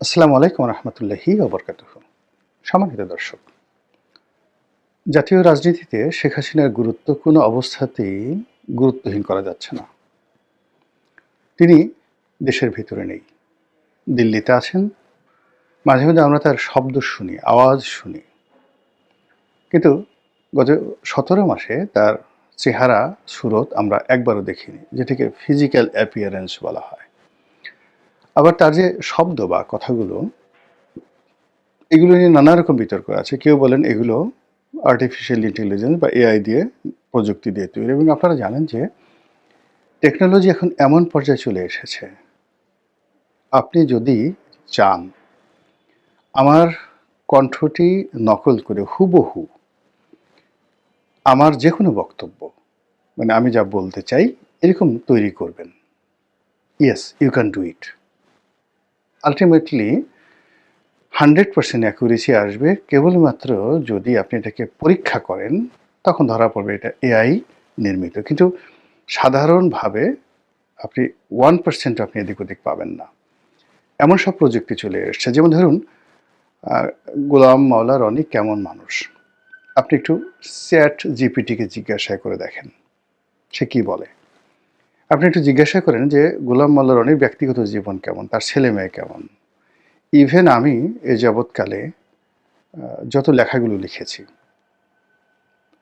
আসসালামু আলাইকুম রহমতুল্লাহি ওবরকাতুহু। সম্মানিত দর্শক, জাতীয় রাজনীতিতে শেখ হাসিনার গুরুত্ব কোনো অবস্থাতেই গুরুত্বহীন করা যাচ্ছে না। তিনি দেশের ভিতরে নেই, দিল্লিতে আছেন। মাঝে মাঝে আমরা তার শব্দ শুনি, আওয়াজ শুনি, কিন্তু গত 17 মাসে তার চেহারা সুরত আমরা একবারও দেখিনি, যেটাকে ফিজিক্যাল অ্যাপিয়ারেন্স বলা হয়। আবার তার যে শব্দ বা কথাগুলো, এগুলো নিয়ে নানা রকম বিতর্ক আছে। কেউ বলেন এগুলো আর্টিফিশিয়াল ইন্টেলিজেন্স বা এআই দিয়ে, প্রযুক্তি দিয়ে তৈরি। এবং আপনারা জানেন যে টেকনোলজি এখন এমন পর্যায়ে চলে এসেছে, আপনি যদি চান আমার কণ্ঠটি নকল করে হুবহু আমার যে কোনো বক্তব্য, মানে আমি যা বলতে চাই এরকম তৈরি করবেন। Yes, you can do it. Ultimately 100% accuracy আসবে কেবলমাত্র যদি আপনি এটাকে পরীক্ষা করেন, তখন ধরা পড়বে এটা এআই নির্মিত। কিন্তু সাধারণভাবে আপনি 1% আপনি এদিক ওদিক পাবেন না। এমন সব প্রযুক্তি চলে এসছে। যেমন ধরুন, গোলাম মাওলা রনি কেমন মানুষ, আপনি একটু চ্যাট জিপিটিকে জিজ্ঞাসা করে দেখেন সে কি বলে। আপনি একটু জিজ্ঞাসা করেন যে গোলাম মাওলা রনির ব্যক্তিগত জীবন কেমন, তার ছেলে মেয়ে কেমন। ইভেন আমি এ যাবৎকালে যত লেখাগুলো লিখেছি,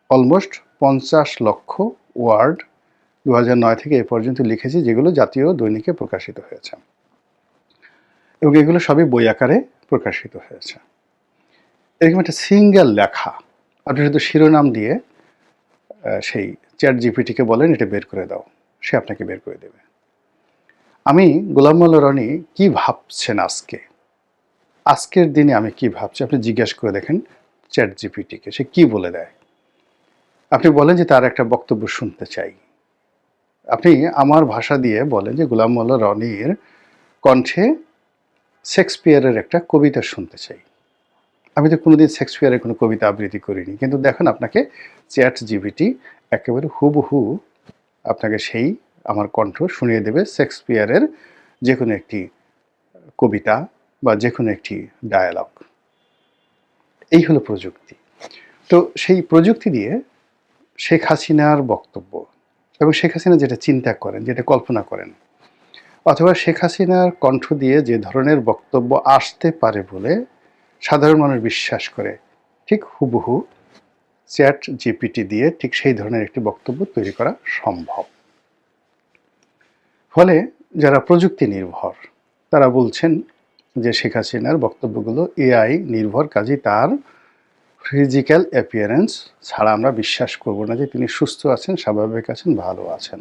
অলমোস্ট 50 লক্ষ ওয়ার্ড 2009 থেকে এ পর্যন্ত লিখেছি, যেগুলো জাতীয় দৈনিকে প্রকাশিত হয়েছে, এবং এগুলো সবই বই আকারে প্রকাশিত হয়েছে। এরকম একটা সিঙ্গেল লেখা আপনি শুধু শিরোনাম দিয়ে সেই চ্যাট জিপিটিকে বলেন এটা বের করে দাও, সে আপনাকে বের করে দেবে। আমি গোলাম মাওলা রনি কি ভাবছেন আজকের দিনে আমি কি ভাবছি, আপনি জিজ্ঞাসা করে দেখেন চ্যাট জিপিটিকে, সে কি বলে দেয়। আপনি বলেন যে তার একটা বক্তব্য শুনতে চাই, আপনি আমার ভাষা দিয়ে বলেন যে গোলাম মাওলা রনির কণ্ঠে শেক্সপিয়ারের একটা কবিতা শুনতে চাই। আমি তো কোনোদিন শেক্সপিয়ারের কোনো কবিতা আবৃত্তি করিনি, কিন্তু দেখেন আপনাকে চ্যাট জিপিটি একেবারে হুবহু আপনাকে সেই আমার কণ্ঠ শুনিয়ে দেবে শেক্সপিয়ারের যে কোনো একটি কবিতা বা যে কোনো একটি ডায়ালগ। এই হলো প্রযুক্তি। তো সেই প্রযুক্তি দিয়ে শেখ হাসিনার বক্তব্য এবং শেখ হাসিনা যেটা চিন্তা করেন, যেটা কল্পনা করেন, অথবা শেখ হাসিনার কণ্ঠ দিয়ে যে ধরনের বক্তব্য আসতে পারে বলে সাধারণ মানুষ বিশ্বাস করে, ঠিক হুবহু চ্যাট জিপিটি দিয়ে ঠিক সেই ধরনের একটি বক্তব্য তৈরি করা সম্ভব। ফলে যারা প্রযুক্তি নির্ভর তারা বলছেন যে শেখ হাসিনার বক্তব্যগুলো এআই নির্ভর, কাজেই তার ফিজিক্যাল অ্যাপিয়ারেন্স ছাড়া আমরা বিশ্বাস করব না যে তিনি সুস্থ আছেন, স্বাভাবিক আছেন, ভালো আছেন।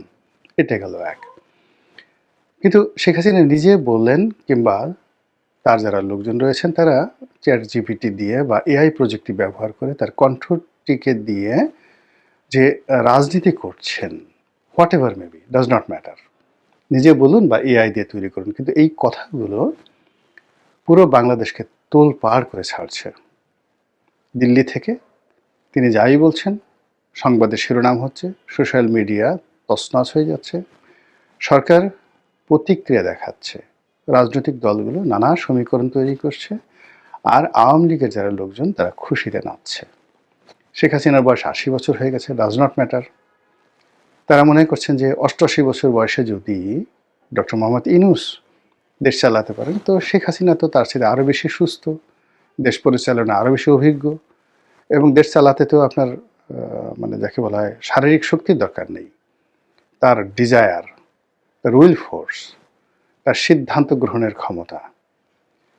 এটা গেল এক। কিন্তু শেখ হাসিনা নিজে বললেন, কিংবা তার যারা লোকজন রয়েছেন তারা চ্যাট জিপিটি দিয়ে বা এআই প্রযুক্তি ব্যবহার করে তার কণ্ঠটিকে দিয়ে যে রাজনীতি করছেন, what ever maybe, does not matter, নিজে বলুন বা এআই দিয়ে তৈরি করুন, কিন্তু এই কথাগুলো পুরো বাংলাদেশকে তোলপাড় করে ছাড়ছে। দিল্লি থেকে তিনি যাই বলছেন, সংবাদের শিরোনাম হচ্ছে, সোশ্যাল মিডিয়া তছনছ হয়ে যাচ্ছে, সরকার প্রতিক্রিয়া দেখাচ্ছে, রাজনৈতিক দলগুলো নানা সমীকরণ তৈরি করছে, আর আওয়ামী লীগের যারা লোকজন তারা খুশিতে নাচছে। শেখ হাসিনার বয়স 80 বছর হয়ে গেছে, ডাজ নট ম্যাটার। তারা মনে করছেন যে 88 বছর বয়সে যদি ডক্টর মোহাম্মদ ইউনূস দেশ চালাতে পারেন, তো শেখ হাসিনা তো তার সাথে আরও বেশি সুস্থ, দেশ পরিচালনা আরও বেশি অভিজ্ঞ, এবং দেশ চালাতে তো আপনার মানে যাকে বলা হয় শারীরিক শক্তির দরকার নেই, তার ডিজায়ার, তার উইল ফোর্স, তার সিদ্ধান্ত গ্রহণের ক্ষমতা।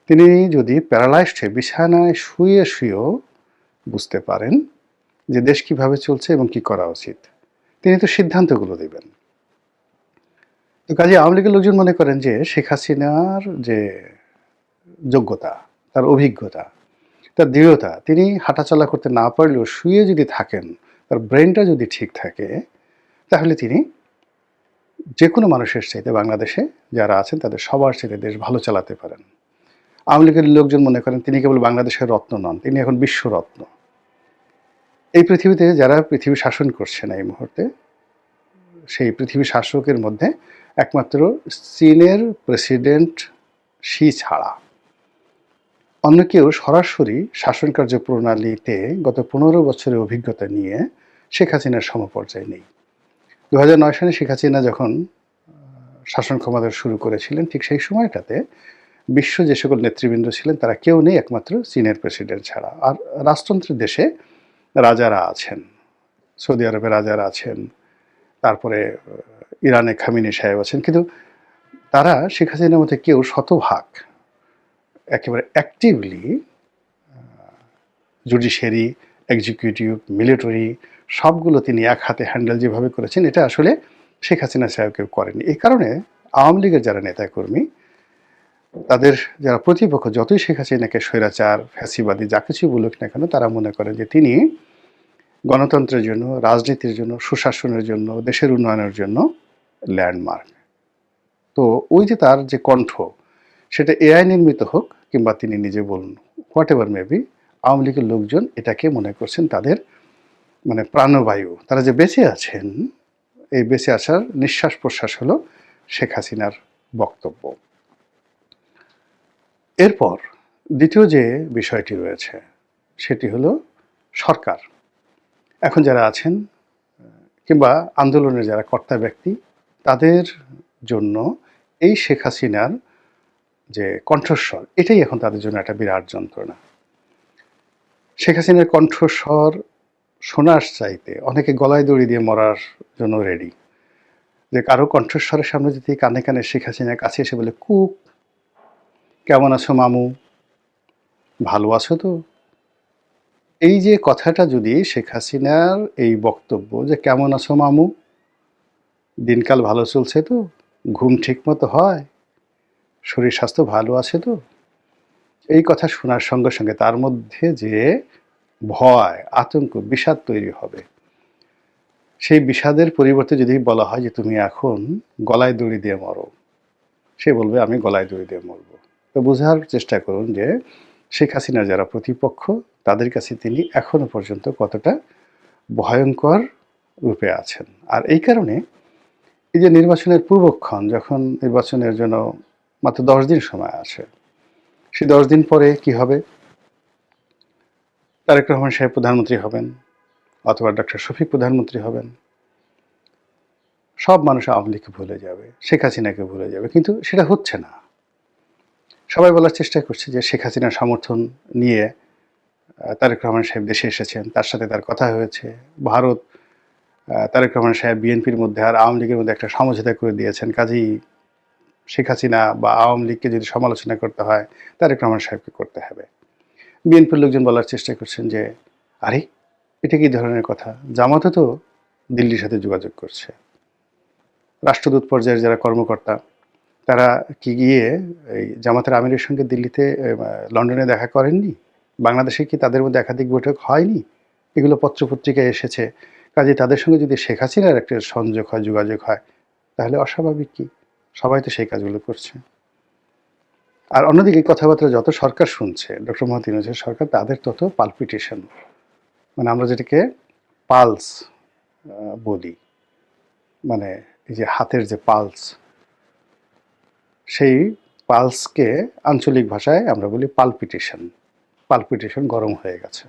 তিনি যদি প্যারালাইজড হয়ে বিছানায় শুয়ে শুয়েও বুঝতে পারেন যে দেশ কিভাবে চলছে এবং কি করা উচিত, তিনি তো সিদ্ধান্তগুলো দেবেন। তো কাজে আওয়ামী লীগের লোকজন মনে করেন যে শেখ হাসিনার যে যোগ্যতা, তার অভিজ্ঞতা, তার দৃঢ়তা, তিনি হাঁটাচলা করতে না পারলেও শুয়ে যদি থাকেন, তার ব্রেনটা যদি ঠিক থাকে, তাহলে তিনি যে কোনো মানুষের চাইতে বাংলাদেশে যারা আছেন তাদের সবার চাইতে দেশ ভালো চালাতে পারেন। আওয়ামী লীগের লোকজন মনে করেন তিনি কেবল বাংলাদেশের রত্ন নন, তিনি এখন বিশ্বরত্ন। এই পৃথিবীতে যারা পৃথিবী শাসন করছেন এই মুহূর্তে, সেই পৃথিবী শাসকের মধ্যে একমাত্র চীনের প্রেসিডেন্ট শি ছাড়া অন্য কেউ সরাসরি শাসনকার্য প্রণালীতে গত ১৫ বছরের অভিজ্ঞতা নিয়ে শেখ হাসিনার সমপর্যায়ে নেই। ২০০৯ সালে শেখ হাসিনা যখন শাসন ক্ষমতা শুরু করেছিলেন, ঠিক সেই সময়টাতে বিশ্ব যে সকল নেতৃবৃন্দ ছিলেন তারা কেউ নেই একমাত্র চীনের প্রেসিডেন্ট ছাড়া। আর রাজতন্ত্রের দেশে রাজারা আছেন, সৌদি আরবে রাজারা আছেন, তারপরে ইরানে খামেনি সাহেব আছেন, কিন্তু তারা শেখ হাসিনার মধ্যে কেউ শতভাগ একেবারে অ্যাক্টিভলি জুডিশিয়ারি, এক্সিকিউটিভ, মিলিটারি সবগুলো তিনি এক হাতে হ্যান্ডেল যেভাবে করেছেন, এটা আসলে শেখ হাসিনা সাহেব কেউ করেনি। এই কারণে আওয়ামী লীগের যারা নেতাকর্মী, তাদের যারা প্রতিপক্ষ যতই শেখ হাসিনাকে স্বৈরাচার, ফ্যাসিবাদী যা কিছুই বলুক না কেন, তারা মনে করেন যে তিনি গণতন্ত্রের জন্য, রাজনীতির জন্য, সুশাসনের জন্য, দেশের উন্নয়নের জন্য ল্যান্ডমার্ক। তো ওই যে তার যে কণ্ঠ, সেটা এআই নির্মিত হোক কিংবা তিনি নিজে বলুন, হোয়াট এভার মেবি, আওয়ামী লীগের লোকজন এটাকে মনে করছেন তাদের মানে প্রাণবায়ু। তারা যে বেঁচে আছেন, এই বেঁচে আসার নিঃশ্বাস প্রশ্বাস হলো শেখ হাসিনার বক্তব্য। এরপর দ্বিতীয় যে বিষয়টি রয়েছে সেটি হলো সরকার। এখন যারা আছেন কিংবা আন্দোলনের যারা কর্তা ব্যক্তি, তাদের জন্য এই শেখ হাসিনার যে কণ্ঠস্বর, এটাই এখন তাদের জন্য একটা বিরাট যন্ত্রণা। শেখ হাসিনার কণ্ঠস্বর শোনার চাইতে অনেকে গলায় দড়ি দিয়ে মরার জন্য রেডি। যে কারো কণ্ঠস্বরের সামনে যদি কানে কানে শেখ হাসিনার কাছে এসে বলে, কুক কেমন আছো মামু, ভালো আছো তো, এই যে কথাটা যদি শেখ হাসিনার এই বক্তব্য যে কেমন আছো মামু, দিনকাল ভালো চলছে তো, ঘুম ঠিক মতো হয়, শরীর স্বাস্থ্য ভালো আছে তো, এই কথা শোনার সঙ্গে সঙ্গে তার মধ্যে যে ভয়, আতঙ্ক, বিষাদ তৈরি হবে, সেই বিষাদের পরিবর্তে যদি বলা হয় যে তুমি এখন গলায় দড়ি দিয়ে মরো, সে বলবে আমি গলায় দড়ি দিয়ে মরবো। তো বোঝার চেষ্টা করুন যে শেখ হাসিনার যারা প্রতিপক্ষ, তাদের কাছে তিনি এখনো পর্যন্ত কতটা ভয়ঙ্কর রূপে আছেন। আর এই কারণে এই যে নির্বাচনের পূর্বক্ষণ, যখন নির্বাচনের জন্য মাত্র 10 দিন সময় আছে, সেই 10 দিন পরে কি হবে? তারেক রহমান সাহেব প্রধানমন্ত্রী হবেন, অথবা ডক্টর শফিক প্রধানমন্ত্রী হবেন। সব মানুষ আওয়ামী লীগকে ভুলে যাবে, শেখ হাসিনাকে ভুলে যাবে, কিন্তু সেটা হচ্ছে না। সবাই বলার চেষ্টা করছে যে শেখ হাসিনার সমর্থন নিয়ে তারেক রহমান সাহেব দেশে এসেছেন, তার সাথে তার কথা হয়েছে। ভারত তারেক রহমান সাহেব বিএনপির মধ্যে আর আওয়ামী লীগের মধ্যে একটা সমঝোতা করে দিয়েছেন, কাজেই শেখ হাসিনা বা আওয়ামী লীগকে যদি সমালোচনা করতে হয়, তারেক রহমান সাহেবকে করতে হবে। বিএনপির লোকজন বলার চেষ্টা করছেন যে আরে এটা কি ধরনের কথা, জামাতও তো দিল্লির সাথে যোগাযোগ করছে। রাষ্ট্রদূত পর্যায়ের যারা কর্মকর্তা, তারা কি গিয়ে এই জামাতের আমিরের সঙ্গে দিল্লিতে লন্ডনে দেখা করেননি? বাংলাদেশে কি তাদের মধ্যে একাধিক বৈঠক হয়নি? এগুলো পত্রপত্রিকায় এসেছে। কাজে তাদের সঙ্গে যদি শেখ হাসিনার একটা সংযোগ হয়, যোগাযোগ হয়, তাহলে অস্বাভাবিক কি? সবাই তো সেই কাজগুলো করছে। আর অন্যদিকে কথাবার্তা যত সরকার শুনছে, ডক্টর মোহাম্মদ ইউনূসের সরকার, তাদের তত পালপিটেশন, মানে আমরা যেটাকে পালস বলি, মানে এই যে হাতের যে পালস, সেই পালসকে আঞ্চলিক ভাষায় আমরা বলি পালপিটেশন। পালপিটেশন গরম হয়ে গেছে।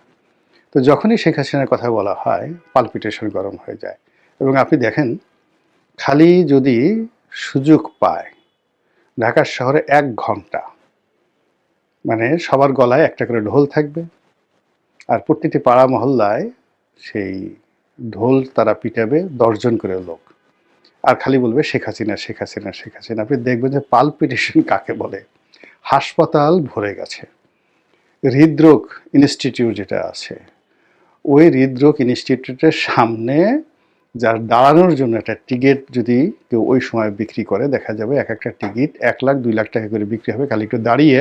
তো যখনই শেখ হাসিনার কথা বলা হয়, পালপিটেশন গরম হয়ে যায়। এবং আপনি দেখেন, খালি যদি সুযোগ পায়, ঢাকার শহরে 1 ঘন্টা মানে সবার গলায় একটা করে ঢোল থাকবে, আর প্রতিটি পাড়া মহল্লায় সেই ঢোল তারা পিটাবে 10 জন করে লোক, আর খালি বলবে শেখ হাসিনা, শেখ হাসিনা, শেখ হাসিনা। আপনি দেখবেন যে পালপিটেশন কাকে বলে। হাসপাতাল ভরে গেছে। হৃদরোগ ইনস্টিটিউট যেটা আছে, ওই হৃদরোগ ইনস্টিটিউটের সামনে যার দাঁড়ানোর জন্য একটা টিকিট যদি কেউ ওই সময় বিক্রি করে, দেখা যাবে এক একটা টিকিট 1 লাখ 2 লাখ টাকা করে বিক্রি হবে। খালি একটু দাঁড়িয়ে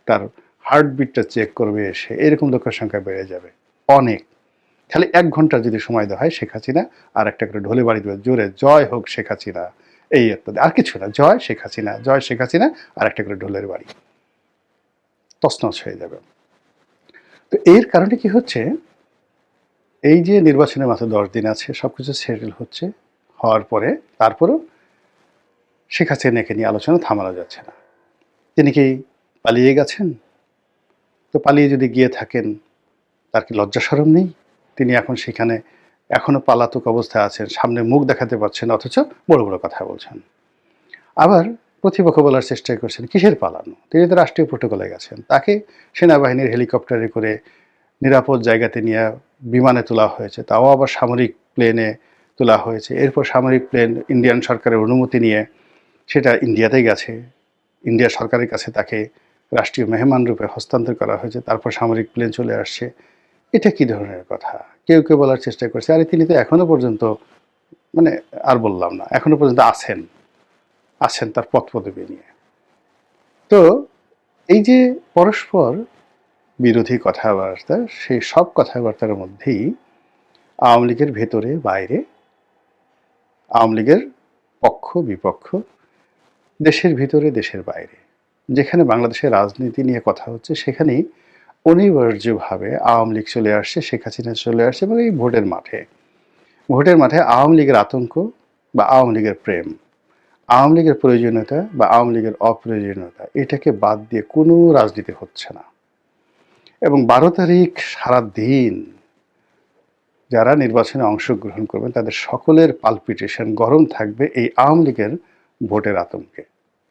তার হার্টবিটটা চেক করবে এসে, এরকম লোকের সংখ্যা বেড়ে যাবে অনেক। খালি 1 ঘন্টা যদি সময় দেওয়া হয়, শেখ হাসিনা আর একটা করে ঢোলে বাড়ি দেবে জোরে, জয় হোক শেখ হাসিনা, এই একটা, আর কিছু না, জয় শেখ হাসিনা, জয় শেখ হাসিনা, আর একটা করে ঢোলের বাড়ি, তছনছ হয়ে যাবে। তো এর কারণে কি হচ্ছে, এই যে নির্বাচনের মাত্র 10 দিন আছে, সবকিছু সেটেল হচ্ছে, হওয়ার পরে তারপরেও শেখ হাসিনাকে নিয়ে আলোচনা থামানো যাচ্ছে না। তিনি কি পালিয়ে গেছেন? তো পালিয়ে যদি গিয়ে থাকেন, তার কি লজ্জা শরম নেই? তিনি এখন সেখানে এখনো পলাতক অবস্থায় আছেন, সামনে মুখ দেখাতে পারছেন, অথচ বড় বড় কথা বলছেন। আবার প্রতিপক্ষ বলার চেষ্টা করছেন, কিসের পালানো? তিনি তো রাষ্ট্রীয় প্রোটোকলে গেছেন। তাকে সেনাবাহিনীর হেলিকপ্টারে করে নিরাপদ জায়গাতে নিয়ে বিমানে তোলা হয়েছে, তাও আবার সামরিক প্লেনে তোলা হয়েছে। এরপর সামরিক প্লেন ইন্ডিয়ান সরকারের অনুমতি নিয়ে সেটা ইন্ডিয়াতে গেছে। ইন্ডিয়া সরকারের কাছে তাকে রাষ্ট্রীয় মেহমান রূপে হস্তান্তর করা হয়েছে। তারপর সামরিক প্লেন চলে আসছে। এটা কি ধরনের কথা? কেউ কেউ বলার চেষ্টা করছে, আরে তিনি তো এখনো পর্যন্ত, মানে আর বললাম না, এখনো পর্যন্ত আছেন তার পদ পদবি নিয়ে। তো এই যে পরস্পর বিরোধী কথাবার্তা, সেই সব কথাবার্তার মধ্যেই আওয়ামী লীগের ভেতরে বাইরে, আওয়ামী লীগের পক্ষ বিপক্ষ, দেশের ভিতরে দেশের বাইরে, যেখানে বাংলাদেশের রাজনীতি নিয়ে কথা হচ্ছে সেখানেই অনিবার্যভাবে আওয়ামী লীগ চলে আসছে, শেখ হাসিনা চলে আসছে, এবং এই ভোটের মাঠে আওয়ামী লীগের আতঙ্ক বা আওয়ামী লীগের প্রেম, আওয়ামী লীগের প্রয়োজনীয়তা বা আওয়ামী লীগের অপ্রয়োজনীয়তা, এটাকে বাদ দিয়ে কোনো রাজনীতি হচ্ছে না। এবং 12 তারিখ সারা দিন যারা নির্বাচনে অংশগ্রহণ করবেন তাদের সকলের পালপিটেশন গরম থাকবে এই আওয়ামী লীগের ভোটের আতঙ্কে।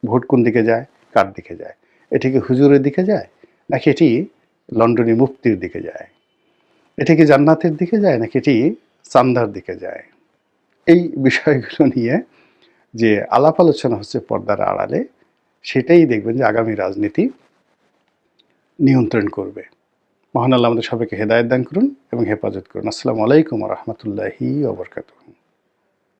ভোট কোন দিকে যায়, কার দিকে যায়? এটি কি হুজুরের দিকে যায়, নাকি এটি লন্ডনী মুফতির দিকে যায়? এটি কি জান্নাতের দিকে যায়, নাকি এটি চান্দার দিকে যায়? এই বিষয়গুলো নিয়ে যে আলাপ আলোচনা হচ্ছে পর্দার আড়ালে, সেটাই দেখবেন যে আগামী রাজনীতি নিয়ন্ত্রণ করবে। মহান আল্লাহ আমাদের সবাইকে হেদায়েত দান করুন এবং হেফাজত করুন। আসসালামু আলাইকুম ওয়া রাহমাতুল্লাহি ওয়া বারাকাতুহু।